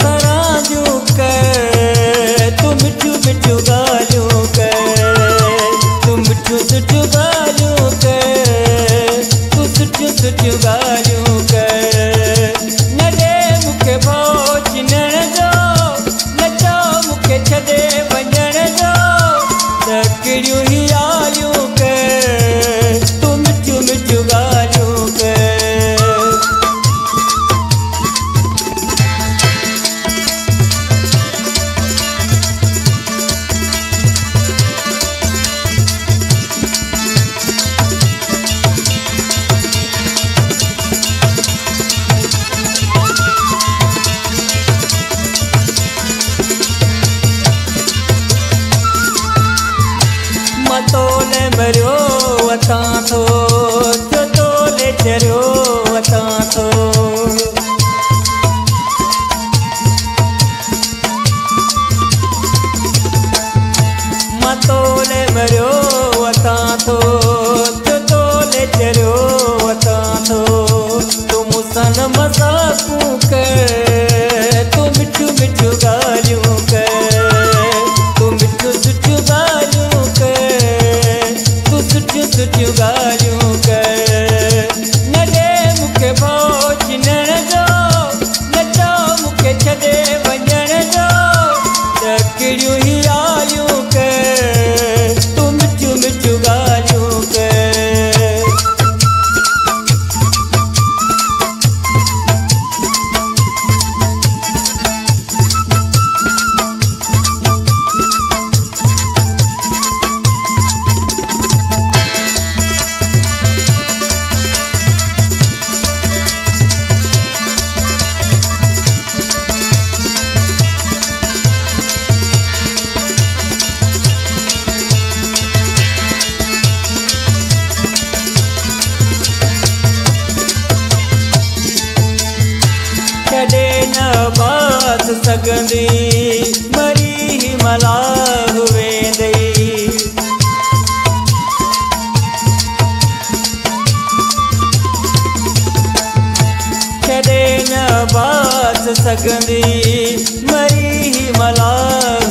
सराजू कर तू मिठू मिठू गालियों कर तू मिठू सुठू गालियों कर तू सुठू सुठू गालियों कर न दे मूंखे भाउ चिनण जो न चओ मूंखे छॾे वञण जो त कहिड़ियूं ई ॻाल्हियूं कर तू मिठियूं मिठियूं ॻाल्हियूं कर मतोले मरियो वतां थो जो तोले चरियो वतां थो मतोले मरियो वतां थो जो तोले चरियो वतां थो तूं मूंसां न मज़ाक़ूं कर तूं मिठियूं मिठियूं ॻाल्हियूं कर तूं मिठियूं सुठियूं ॻाल्हियूं कर तूं सुठियूं सुठियूं ॻाल्हियूं कर न ॾे मूंखे भाउ चिनण जो न चओ मूंखे छॾे वञण जो त कहिड़ियूं ई ॻाल्हियूं कर तूं मिठियूं मिठियूं ॻाल्हियूं कर छॾे न बात सघंदी मरी ही मलाह वेंदई छॾे न बात सघंदी मरी ही मलाह